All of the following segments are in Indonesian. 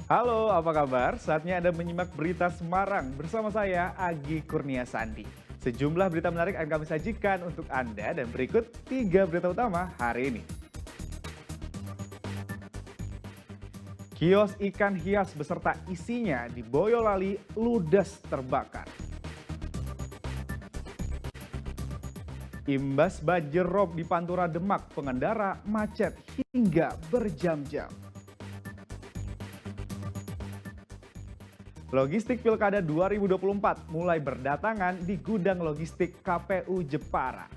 Halo, apa kabar? Saatnya Anda menyimak berita Semarang bersama saya, Agi Kurnia Sandi. Sejumlah berita menarik akan kami sajikan untuk Anda dan berikut 3 berita utama hari ini. Kios ikan hias beserta isinya di Boyolali ludes terbakar. Imbas banjir rob di Pantura Demak, pengendara macet hingga berjam-jam. Logistik Pilkada 2024 mulai berdatangan di gudang logistik KPU Jepara.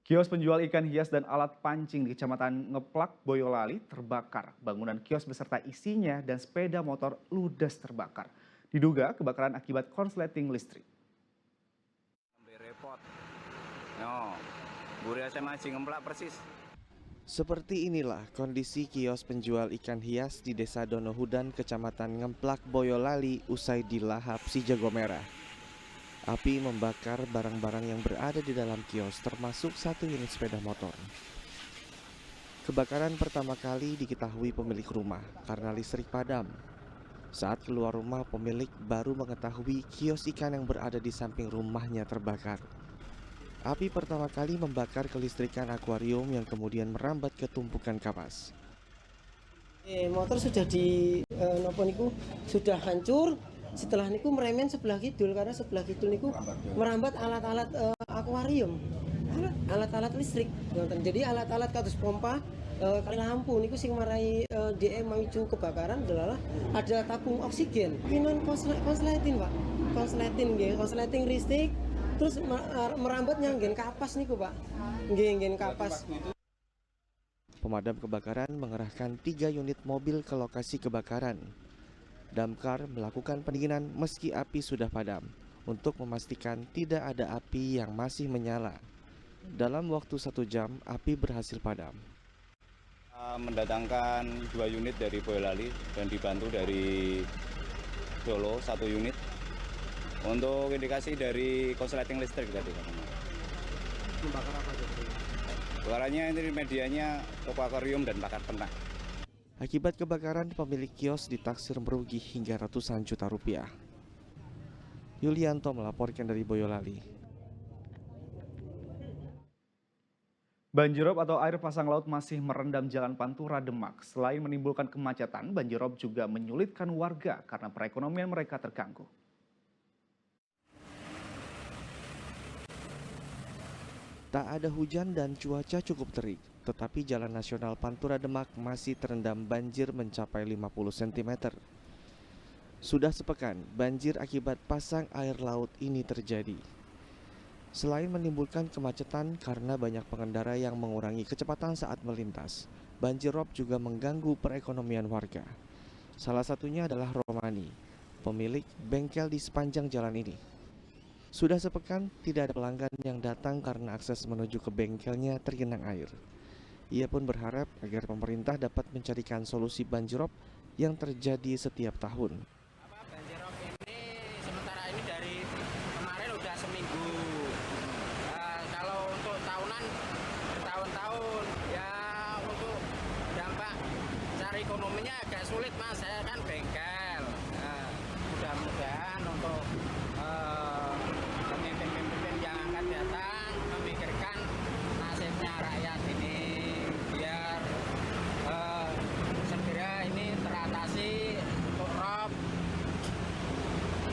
Kios penjual ikan hias dan alat pancing di Kecamatan Ngeplak, Boyolali terbakar. Bangunan kios beserta isinya dan sepeda motor ludes terbakar. Diduga kebakaran akibat korsleting listrik. Repot. No, buri SMA ngemplak persis. Seperti inilah kondisi kios penjual ikan hias di Desa Donohudan, Kecamatan Ngemplak, Boyolali usai dilahap si jago merah. Api membakar barang-barang yang berada di dalam kios termasuk 1 unit sepeda motor. Kebakaran pertama kali diketahui pemilik rumah karena listrik padam. Saat keluar rumah, pemilik baru mengetahui kios ikan yang berada di samping rumahnya terbakar. Api pertama kali membakar kelistrikan akuarium yang kemudian merambat ke tumpukan kapas. Motor sudah di nopo niku sudah hancur. Setelah niku meremen sebelah kidul karena sebelah kidul niku merambat alat-alat akuarium, alat-alat listrik. Jadi alat-alat kados pompa, kali lampu niku sing marai DM memicu kebakaran adalah ada tabung oksigen. Kinon konsleting Pak, konsleting nggih, konsleting listrik. Terus merambat nyanggen kapas niku Pak, nggih kapas. Pemadam kebakaran mengerahkan 3 unit mobil ke lokasi kebakaran. Damkar melakukan pendinginan meski api sudah padam untuk memastikan tidak ada api yang masih menyala. Dalam waktu 1 jam, api berhasil padam. Mendatangkan 2 unit dari Boyolali dan dibantu dari Solo 1 unit untuk indikasi dari korsleting listrik tadi. Membakar apa aja? Kebakarannya ini medianya toko akuarium dan bakar penak. Akibat kebakaran, pemilik kios ditaksir merugi hingga ratusan juta rupiah. Yulianto melaporkan dari Boyolali. Banjirop atau air pasang laut masih merendam Jalan Pantura Demak. Selain menimbulkan kemacetan, banjirop juga menyulitkan warga karena perekonomian mereka terganggu. Tak ada hujan dan cuaca cukup terik, tetapi Jalan Nasional Pantura Demak masih terendam banjir mencapai 50 cm. Sudah sepekan, banjir akibat pasang air laut ini terjadi. Selain menimbulkan kemacetan karena banyak pengendara yang mengurangi kecepatan saat melintas, banjir rob juga mengganggu perekonomian warga. Salah satunya adalah Romani, pemilik bengkel di sepanjang jalan ini. Sudah sepekan tidak ada pelanggan yang datang karena akses menuju ke bengkelnya tergenang air. Ia pun berharap agar pemerintah dapat mencarikan solusi banjirop yang terjadi setiap tahun. Banjirop ini sementara ini dari kemarin udah seminggu. Kalau untuk tahunan bertahun-tahun ya untuk dampak cari ekonominya agak sulit Mas. Saya kan bengkel. Mudah-mudahan untuk pemimpin-pemimpin yang akan datang memikirkan nasibnya rakyat ini biar segera ini teratasi untuk rob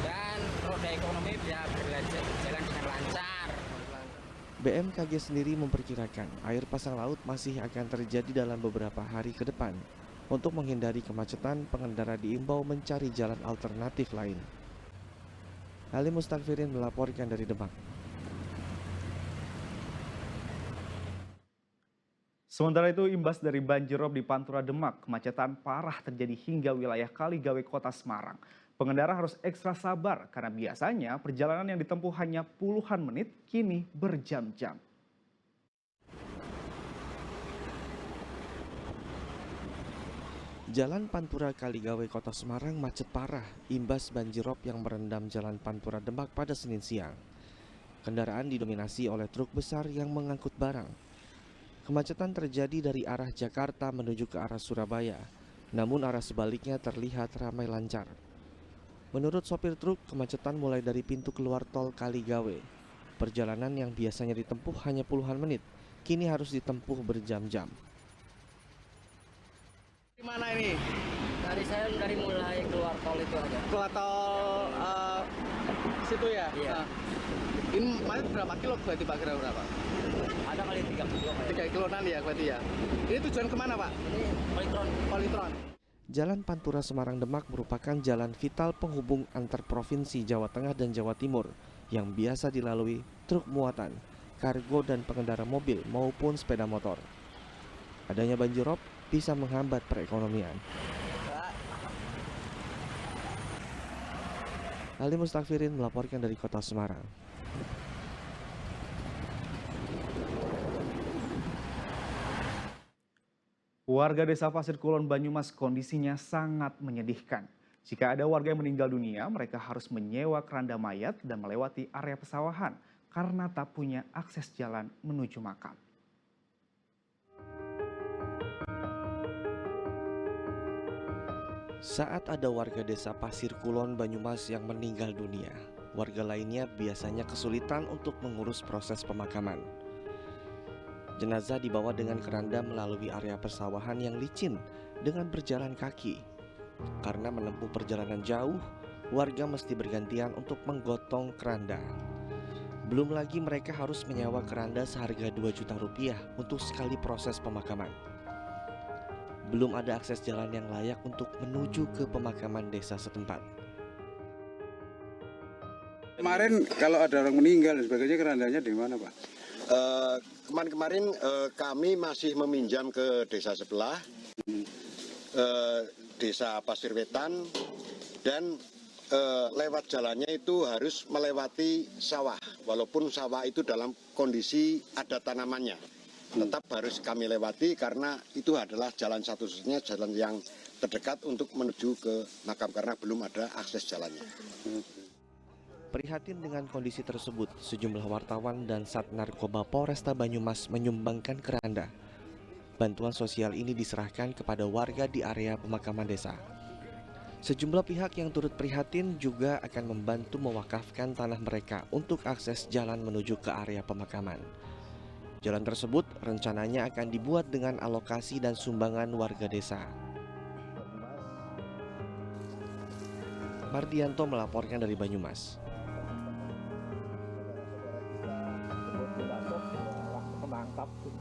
dan roda ekonomi bisa berjalan dengan lancar. BMKG sendiri memperkirakan air pasang laut masih akan terjadi dalam beberapa hari ke depan. Untuk menghindari kemacetan, pengendara diimbau mencari jalan alternatif lain. Ali Mustakfirin melaporkan dari Demak. Sementara itu, imbas dari banjirop di Pantura Demak, kemacetan parah terjadi hingga wilayah Kaligawe, Kota Semarang. Pengendara harus ekstra sabar karena biasanya perjalanan yang ditempuh hanya puluhan menit, kini berjam-jam. Jalan Pantura Kaligawe Kota Semarang macet parah imbas banjirop yang merendam Jalan Pantura Demak pada Senin siang. Kendaraan didominasi oleh truk besar yang mengangkut barang. Kemacetan terjadi dari arah Jakarta menuju ke arah Surabaya, namun arah sebaliknya terlihat ramai lancar. Menurut sopir truk, kemacetan mulai dari pintu keluar tol Kaligawe. Perjalanan yang biasanya ditempuh hanya puluhan menit, kini harus ditempuh berjam-jam. Mana ini? Dari mulai keluar tol itu aja. Keluar tol situ ya? Iya. Nah, ini macet berapa kilo berarti Pak, kira berapa? Ada kali 3 kilo kayak. 3 kiloan ya berarti ya? Ini tujuan kemana Pak? Ini Polytron. Polytron. Jalan Pantura Semarang Demak merupakan jalan vital penghubung antar provinsi Jawa Tengah dan Jawa Timur yang biasa dilalui truk muatan, kargo dan pengendara mobil maupun sepeda motor. Adanya banjirop bisa menghambat perekonomian. Ali Mustafirin melaporkan dari Kota Semarang. Warga Desa Pasir Kulon Banyumas kondisinya sangat menyedihkan. Jika ada warga yang meninggal dunia, mereka harus menyewa keranda mayat dan melewati area pesawahan karena tak punya akses jalan menuju makam. Saat ada warga Desa Pasir Kulon Banyumas yang meninggal dunia, warga lainnya biasanya kesulitan untuk mengurus proses pemakaman. Jenazah dibawa dengan keranda melalui area persawahan yang licin dengan berjalan kaki. Karena menempuh perjalanan jauh, warga mesti bergantian untuk menggotong keranda. Belum lagi mereka harus menyewa keranda seharga 2 juta rupiah untuk sekali proses pemakaman. Belum ada akses jalan yang layak untuk menuju ke pemakaman desa setempat. Kemarin kalau ada orang meninggal dan sebagainya kerandanya di mana Pak? Kemarin kami masih meminjam ke desa sebelah, desa Pasir Wetan, dan lewat jalannya itu harus melewati sawah. Walaupun sawah itu dalam kondisi ada tanamannya, tetap harus kami lewati karena itu adalah jalan satu-satunya jalan yang terdekat untuk menuju ke makam karena belum ada akses jalannya. Prihatin dengan kondisi tersebut, sejumlah wartawan dan Sat Narkoba Polresta Banyumas menyumbangkan keranda. Bantuan sosial ini diserahkan kepada warga di area pemakaman desa. Sejumlah pihak yang turut prihatin juga akan membantu mewakafkan tanah mereka untuk akses jalan menuju ke area pemakaman. Jalan tersebut rencananya akan dibuat dengan alokasi dan sumbangan warga desa. Mardianto melaporkan dari Banyumas. Menangkap kita